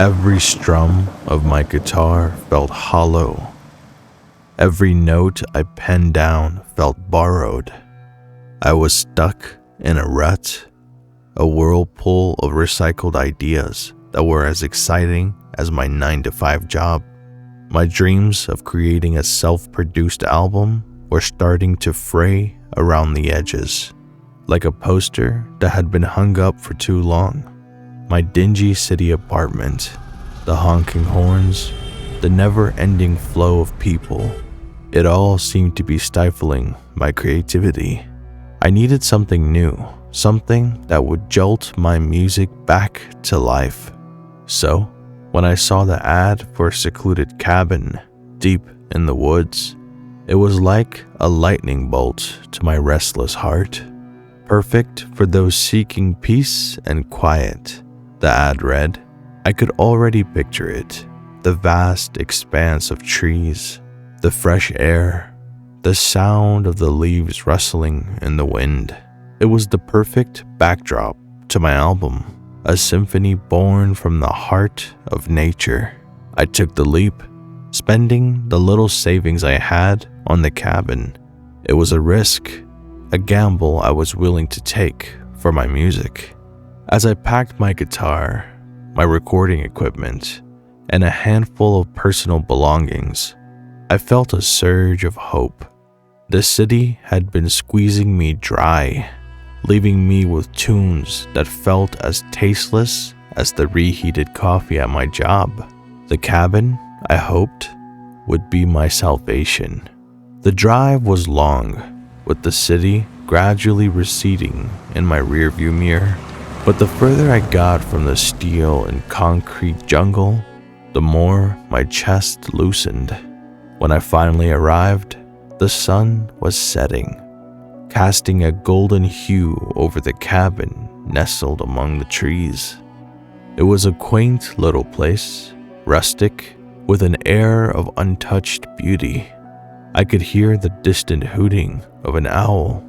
Every strum of my guitar felt hollow. Every note I penned down felt borrowed. I was stuck in a rut, a whirlpool of recycled ideas that were as exciting as my 9-to-5 job. My dreams of creating a self-produced album were starting to fray around the edges, like a poster that had been hung up for too long. My dingy city apartment, the honking horns, the never-ending flow of people, it all seemed to be stifling my creativity. I needed something new, something that would jolt my music back to life. So, when I saw the ad for a secluded cabin deep in the woods, it was like a lightning bolt to my restless heart. Perfect for those seeking peace and quiet, the ad read. I could already picture it, the vast expanse of trees, the fresh air, the sound of the leaves rustling in the wind. It was the perfect backdrop to my album, a symphony born from the heart of nature. I took the leap, spending the little savings I had on the cabin. It was a risk, a gamble I was willing to take for my music. As I packed my guitar, my recording equipment, and a handful of personal belongings, I felt a surge of hope. The city had been squeezing me dry, leaving me with tunes that felt as tasteless as the reheated coffee at my job. The cabin, I hoped, would be my salvation. The drive was long, with the city gradually receding in my rearview mirror. But the further I got from the steel and concrete jungle, the more my chest loosened. When I finally arrived, the sun was setting, casting a golden hue over the cabin nestled among the trees. It was a quaint little place, rustic, with an air of untouched beauty. I could hear the distant hooting of an owl,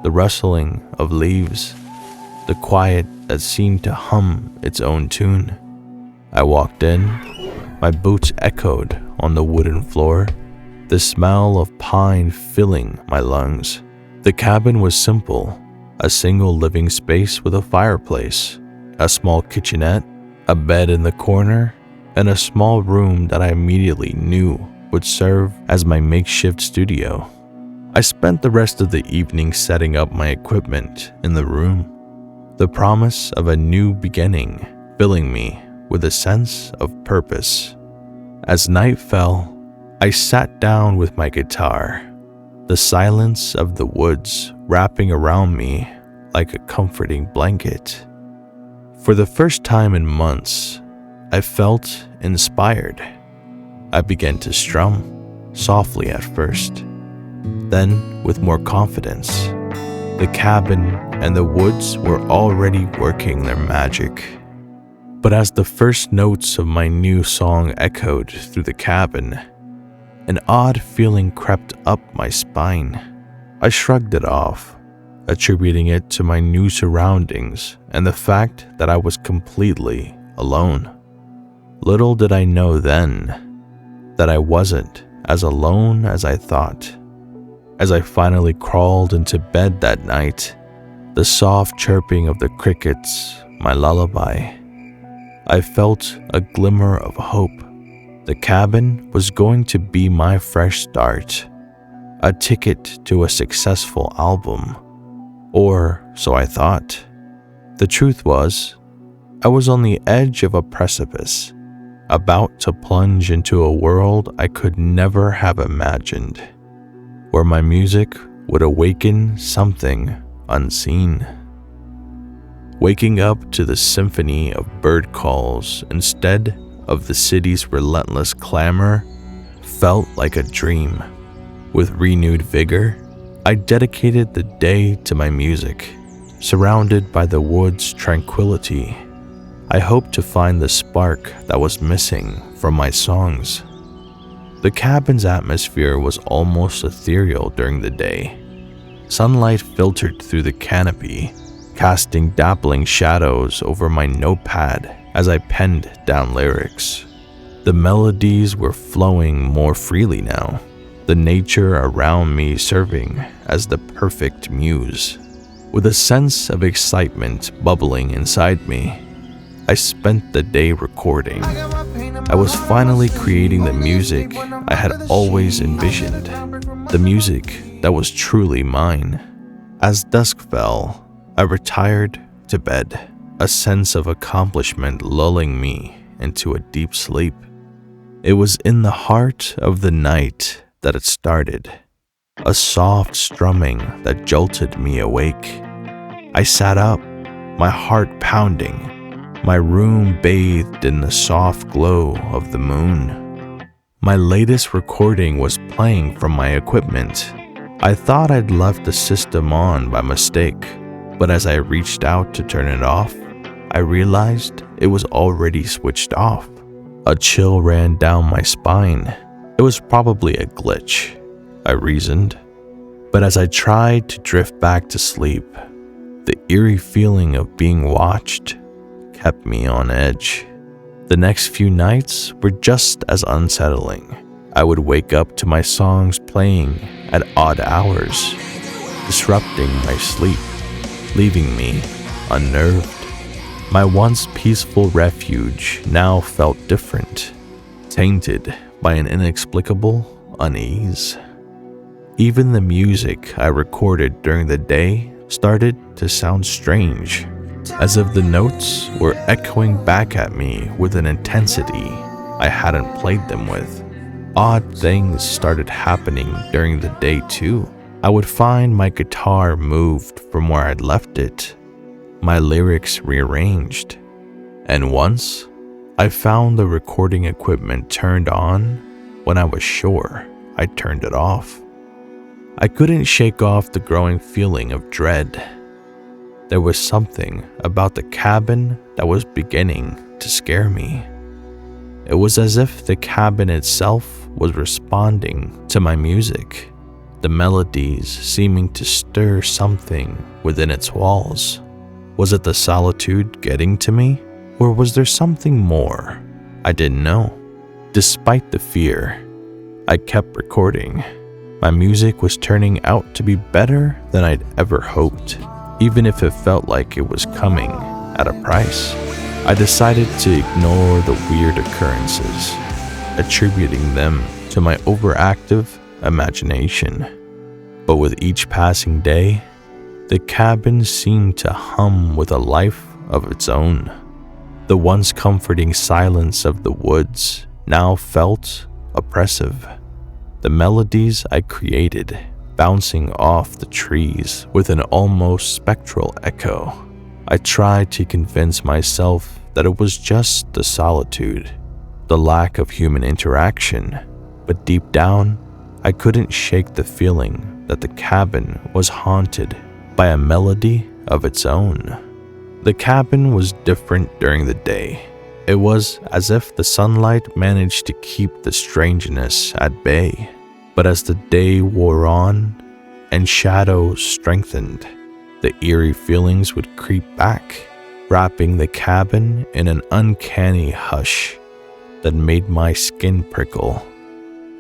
the rustling of leaves, the quiet that seemed to hum its own tune. I walked in, my boots echoed on the wooden floor, the smell of pine filling my lungs. The cabin was simple, a single living space with a fireplace, a small kitchenette, a bed in the corner, and a small room that I immediately knew would serve as my makeshift studio. I spent the rest of the evening setting up my equipment in the room, the promise of a new beginning filling me with a sense of purpose. As night fell, I sat down with my guitar, the silence of the woods wrapping around me like a comforting blanket. For the first time in months, I felt inspired. I began to strum, softly at first, then with more confidence. The cabin and the woods were already working their magic. But as the first notes of my new song echoed through the cabin, an odd feeling crept up my spine. I shrugged it off, attributing it to my new surroundings and the fact that I was completely alone. Little did I know then that I wasn't as alone as I thought. As I finally crawled into bed that night, the soft chirping of the crickets, my lullaby, I felt a glimmer of hope. The cabin was going to be my fresh start, a ticket to a successful album, or so I thought. The truth was, I was on the edge of a precipice, about to plunge into a world I could never have imagined, where my music would awaken something unseen. Waking up to the symphony of bird calls instead of the city's relentless clamor felt like a dream. With renewed vigor, I dedicated the day to my music. Surrounded by the wood's tranquility, I hoped to find the spark that was missing from my songs. The cabin's atmosphere was almost ethereal during the day. Sunlight filtered through the canopy, casting dappling shadows over my notepad as I penned down lyrics. The melodies were flowing more freely now, the nature around me serving as the perfect muse. With a sense of excitement bubbling inside me, I spent the day recording. I was finally creating the music I had always envisioned, the music that was truly mine. As dusk fell, I retired to bed, a sense of accomplishment lulling me into a deep sleep. It was in the heart of the night that it started, a soft strumming that jolted me awake. I sat up, my heart pounding, my room bathed in the soft glow of the moon. My latest recording was playing from my equipment. I thought I'd left the system on by mistake, but as I reached out to turn it off, I realized it was already switched off. A chill ran down my spine. It was probably a glitch, I reasoned. But as I tried to drift back to sleep, the eerie feeling of being watched kept me on edge. The next few nights were just as unsettling. I would wake up to my songs playing at odd hours, disrupting my sleep, leaving me unnerved. My once peaceful refuge now felt different, tainted by an inexplicable unease. Even the music I recorded during the day started to sound strange, as if the notes were echoing back at me with an intensity I hadn't played them with. Odd things started happening during the day too. I would find my guitar moved from where I'd left it, my lyrics rearranged, and once I found the recording equipment turned on when I was sure I turned it off. I couldn't shake off the growing feeling of dread. There was something about the cabin that was beginning to scare me. It was as if the cabin itself was responding to my music, the melodies seeming to stir something within its walls. Was it the solitude getting to me, or was there something more? I didn't know. Despite the fear, I kept recording. My music was turning out to be better than I'd ever hoped, even if it felt like it was coming at a price. I decided to ignore the weird occurrences, attributing them to my overactive imagination. But with each passing day, the cabin seemed to hum with a life of its own. The once comforting silence of the woods now felt oppressive. The melodies I created bouncing off the trees with an almost spectral echo. I tried to convince myself that it was just the solitude, the lack of human interaction, but deep down, I couldn't shake the feeling that the cabin was haunted by a melody of its own. The cabin was different during the day. It was as if the sunlight managed to keep the strangeness at bay. But as the day wore on and shadows strengthened, the eerie feelings would creep back, wrapping the cabin in an uncanny hush that made my skin prickle.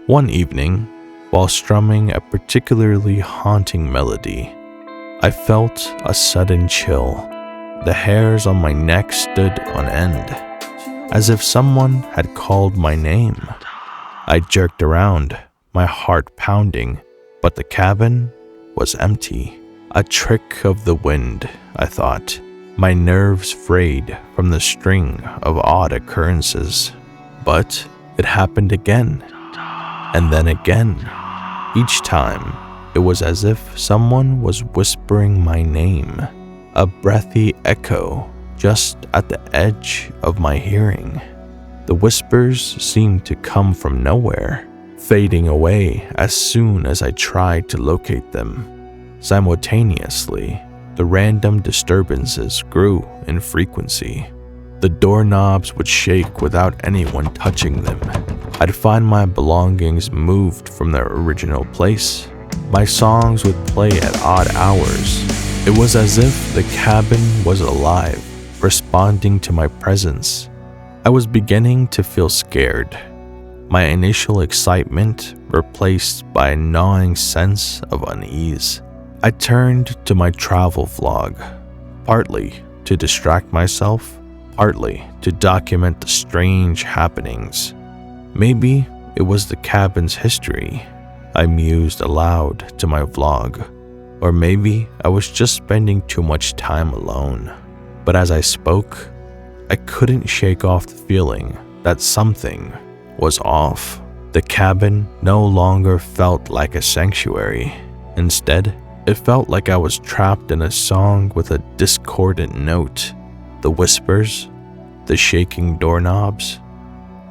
One evening, while strumming a particularly haunting melody, I felt a sudden chill. The hairs on my neck stood on end, as if someone had called my name. I jerked around, my heart pounding, but the cabin was empty. A trick of the wind, I thought, my nerves frayed from the string of odd occurrences. But it happened again, and then again. Each time, it was as if someone was whispering my name, a breathy echo just at the edge of my hearing. The whispers seemed to come from nowhere, fading away as soon as I tried to locate them. Simultaneously, the random disturbances grew in frequency. The doorknobs would shake without anyone touching them. I'd find my belongings moved from their original place. My songs would play at odd hours. It was as if the cabin was alive, responding to my presence I was beginning to feel scared, my initial excitement replaced by a gnawing sense of unease. I turned to my travel vlog, partly to distract myself, partly to document the strange happenings. Maybe it was the cabin's history, I mused aloud to my vlog, or maybe I was just spending too much time alone. But as I spoke, I couldn't shake off the feeling that something was off. The cabin no longer felt like a sanctuary. Instead, it felt like I was trapped in a song with a discordant note. The whispers, the shaking doorknobs,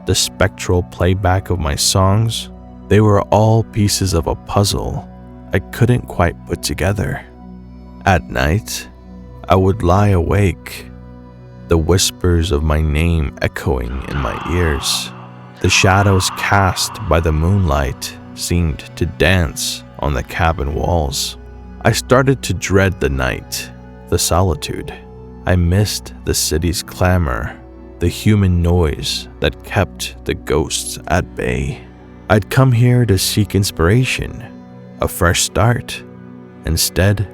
the spectral playback of my songs, they were all pieces of a puzzle I couldn't quite put together. At night, I would lie awake, the whispers of my name echoing in my ears. The shadows cast by the moonlight seemed to dance on the cabin walls. I started to dread the night, the solitude. I missed the city's clamor, the human noise that kept the ghosts at bay. I'd come here to seek inspiration, a fresh start. Instead,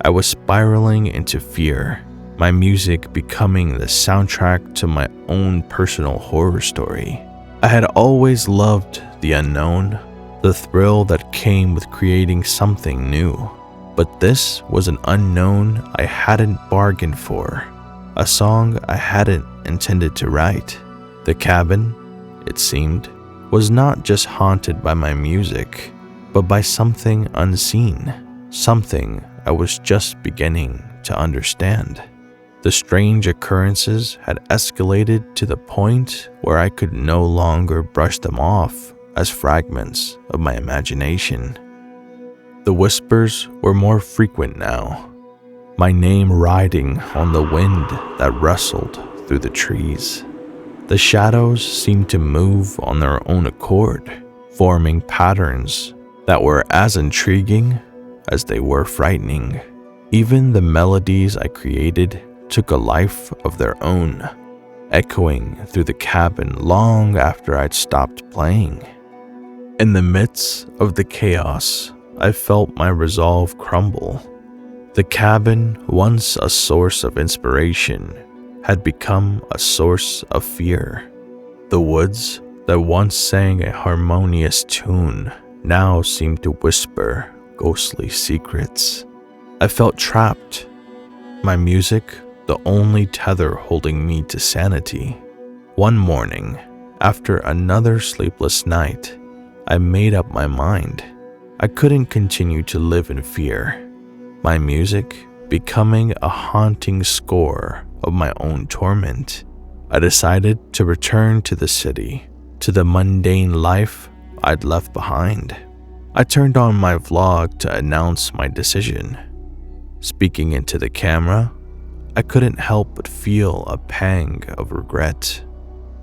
I was spiraling into fear, my music becoming the soundtrack to my own personal horror story. I had always loved the unknown, the thrill that came with creating something new. But this was an unknown I hadn't bargained for, a song I hadn't intended to write. The cabin, it seemed, was not just haunted by my music, but by something unseen, something I was just beginning to understand. The strange occurrences had escalated to the point where I could no longer brush them off as fragments of my imagination. The whispers were more frequent now, my name riding on the wind that rustled through the trees. The shadows seemed to move on their own accord, forming patterns that were as intriguing as they were frightening. Even the melodies I created took a life of their own, echoing through the cabin long after I'd stopped playing. In the midst of the chaos, I felt my resolve crumble. The cabin, once a source of inspiration, had become a source of fear. The woods that once sang a harmonious tune now seemed to whisper ghostly secrets. I felt trapped, my music the only tether holding me to sanity. One morning, after another sleepless night, I made up my mind. I couldn't continue to live in fear, my music becoming a haunting score of my own torment. I decided to return to the city, to the mundane life I'd left behind. I turned on my vlog to announce my decision. Speaking into the camera, I couldn't help but feel a pang of regret.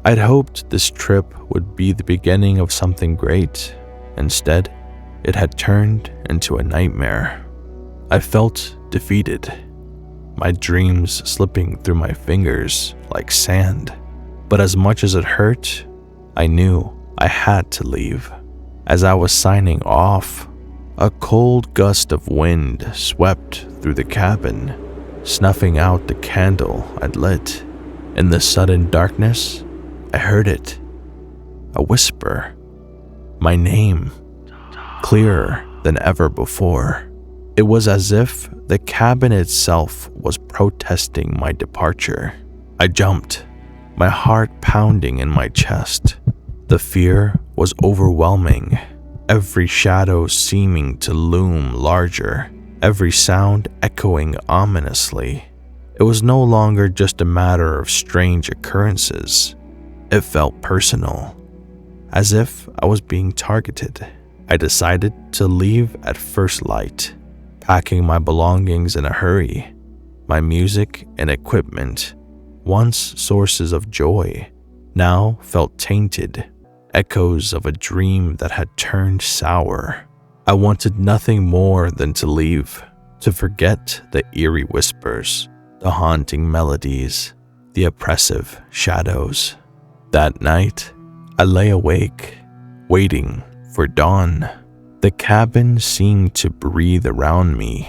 I'd hoped this trip would be the beginning of something great. Instead, it had turned into a nightmare. I felt defeated, my dreams slipping through my fingers like sand. But as much as it hurt, I knew I had to leave. As I was signing off, a cold gust of wind swept through the cabin, snuffing out the candle I'd lit. In the sudden darkness, I heard it, a whisper, my name, clearer than ever before. It was as if the cabin itself was protesting my departure. I jumped, my heart pounding in my chest. The fear was overwhelming, every shadow seeming to loom larger, every sound echoing ominously. It was no longer just a matter of strange occurrences. It felt personal, as if I was being targeted. I decided to leave at first light, packing my belongings in a hurry. My music and equipment, once sources of joy, now felt tainted, echoes of a dream that had turned sour. I wanted nothing more than to leave, to forget the eerie whispers, the haunting melodies, the oppressive shadows. That night, I lay awake, waiting for dawn. The cabin seemed to breathe around me,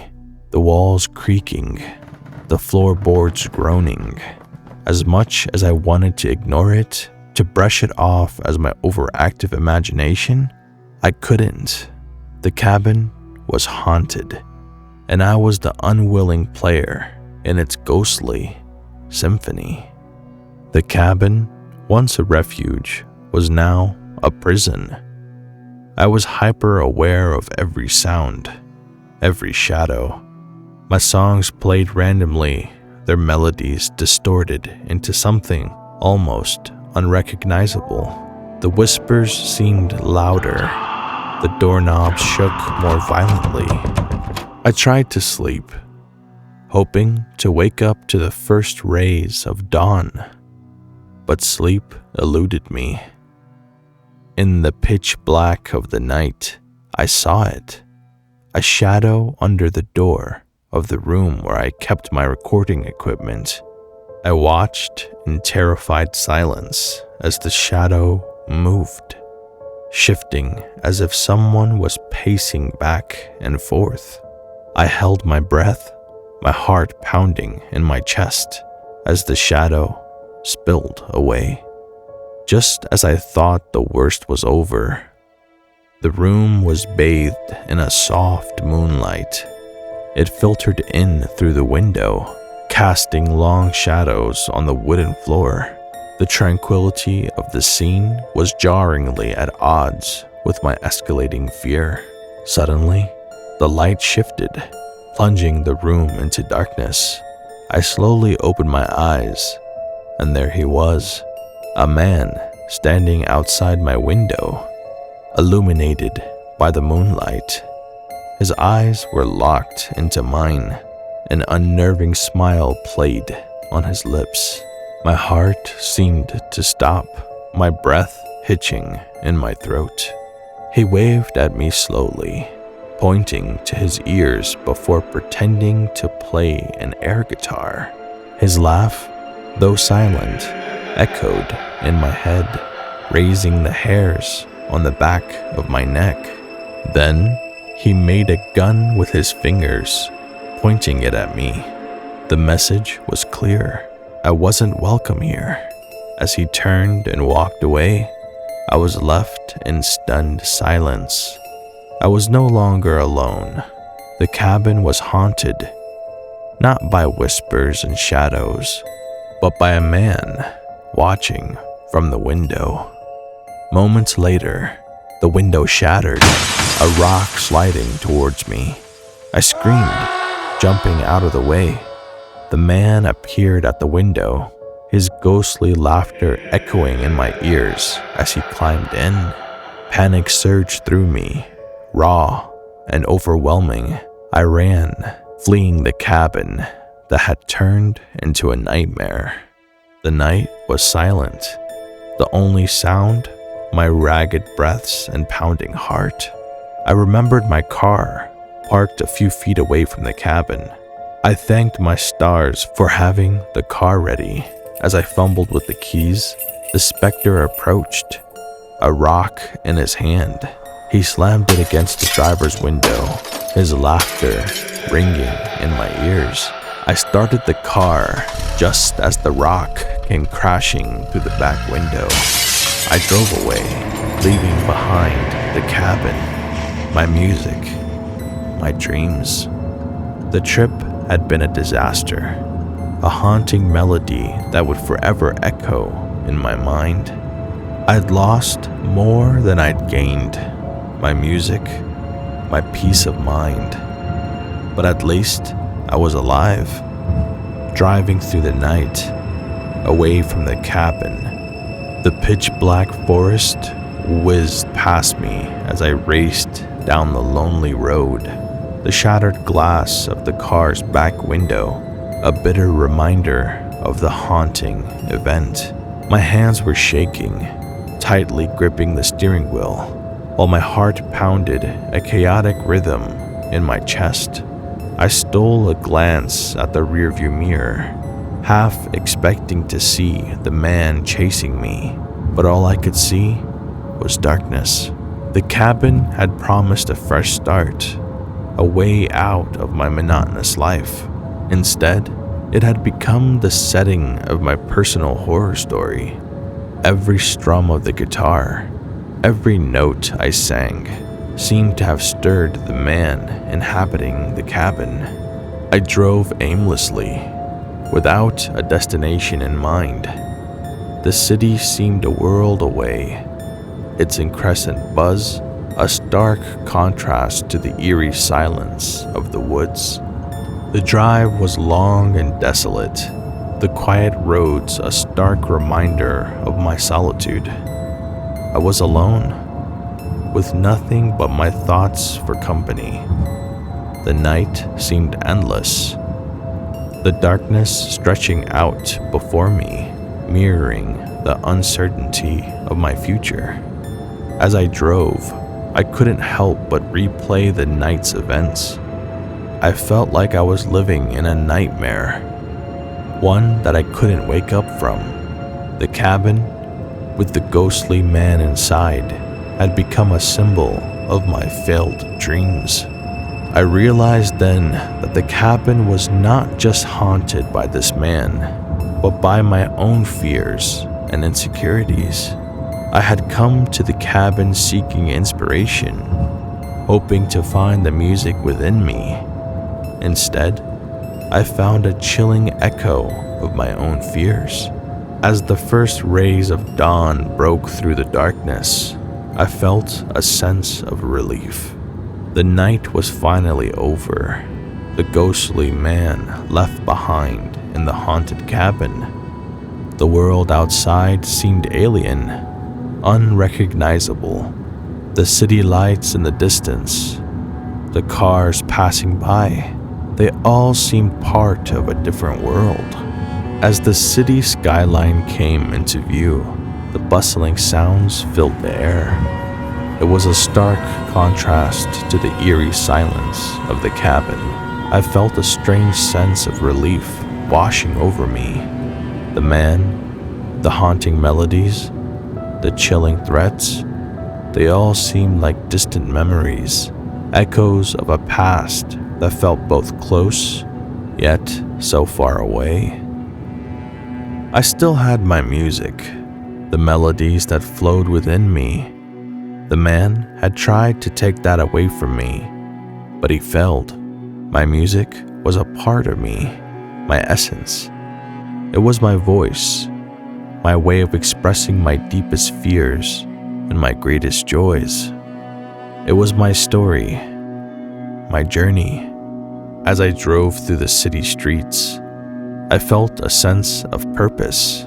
the walls creaking, the floorboards groaning. As much as I wanted to ignore it, to brush it off as my overactive imagination, I couldn't. The cabin was haunted, and I was the unwilling player in its ghostly symphony. The cabin, once a refuge, was now a prison. I was hyper aware of every sound, every shadow. My songs played randomly, their melodies distorted into something almost unrecognizable. The whispers seemed louder. The doorknobs shook more violently. I tried to sleep, hoping to wake up to the first rays of dawn, but sleep eluded me. In the pitch black of the night, I saw it, a shadow under the door of the room where I kept my recording equipment. I watched in terrified silence as the shadow moved, shifting as if someone was pacing back and forth. I held my breath, my heart pounding in my chest as the shadow spilled away. Just as I thought the worst was over, the room was bathed in a soft moonlight. It filtered in through the window, casting long shadows on the wooden floor. The tranquility of the scene was jarringly at odds with my escalating fear. Suddenly, the light shifted, plunging the room into darkness. I slowly opened my eyes, and there he was, a man standing outside my window, illuminated by the moonlight. His eyes were locked into mine. An unnerving smile played on his lips. My heart seemed to stop, my breath hitching in my throat. He waved at me slowly, pointing to his ears before pretending to play an air guitar. His laugh, though silent, echoed in my head, raising the hairs on the back of my neck. Then he made a gun with his fingers, pointing it at me. The message was clear. I wasn't welcome here. As he turned and walked away, I was left in stunned silence. I was no longer alone. The cabin was haunted, not by whispers and shadows, but by a man watching from the window. Moments later, the window shattered, a rock sliding towards me. I screamed, jumping out of the way. The man appeared at the window, his ghostly laughter echoing in my ears as he climbed in. Panic surged through me, raw and overwhelming. I ran, fleeing the cabin that had turned into a nightmare. The night was silent. The only sound, my ragged breaths and pounding heart. I remembered my car, parked a few feet away from the cabin. I thanked my stars for having the car ready. As I fumbled with the keys, the specter approached, a rock in his hand. He slammed it against the driver's window, his laughter ringing in my ears. I started the car just as the rock came crashing through the back window. I drove away, leaving behind the cabin, my music, my dreams. The trip had been a disaster, a haunting melody that would forever echo in my mind. I'd lost more than I'd gained, my music, my peace of mind. But at least I was alive, driving through the night, away from the cabin. The pitch-black forest whizzed past me as I raced down the lonely road. The shattered glass of the car's back window, a bitter reminder of the haunting event. My hands were shaking, tightly gripping the steering wheel, while my heart pounded a chaotic rhythm in my chest. I stole a glance at the rearview mirror, half expecting to see the man chasing me, but all I could see was darkness. The cabin had promised a fresh start, a way out of my monotonous life. Instead, it had become the setting of my personal horror story. Every strum of the guitar, every note I sang, seemed to have stirred the man inhabiting the cabin. I drove aimlessly, without a destination in mind. The city seemed a world away, its incessant buzz a stark contrast to the eerie silence of the woods. The drive was long and desolate, the quiet roads a stark reminder of my solitude. I was alone, with nothing but my thoughts for company. The night seemed endless, the darkness stretching out before me, mirroring the uncertainty of my future. As I drove, I couldn't help but replay the night's events. I felt like I was living in a nightmare, one that I couldn't wake up from. The cabin, with the ghostly man inside, had become a symbol of my failed dreams. I realized then that the cabin was not just haunted by this man, but by my own fears and insecurities. I had come to the cabin seeking inspiration, hoping to find the music within me. Instead, I found a chilling echo of my own fears. As the first rays of dawn broke through the darkness, I felt a sense of relief. The night was finally over, the ghostly man left behind in the haunted cabin. The world outside seemed alien, unrecognizable. The city lights in the distance, the cars passing by, they all seemed part of a different world. As the city skyline came into view, the bustling sounds filled the air. It was a stark contrast to the eerie silence of the cabin. I felt a strange sense of relief washing over me. The man, the haunting melodies, the chilling threats, they all seemed like distant memories, echoes of a past that felt both close, yet so far away. I still had my music, the melodies that flowed within me. The man had tried to take that away from me, but he failed. My music was a part of me, my essence. It was my voice, my way of expressing my deepest fears and my greatest joys. It was my story, my journey. As I drove through the city streets, I felt a sense of purpose.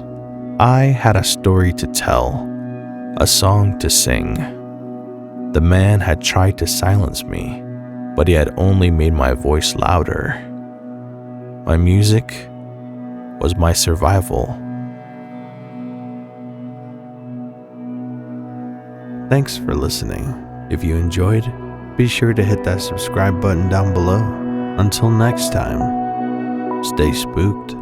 I had a story to tell, a song to sing. The man had tried to silence me, but he had only made my voice louder. My music was my survival. Thanks for listening. If you enjoyed, be sure to hit that subscribe button down below. Until next time, stay spooked.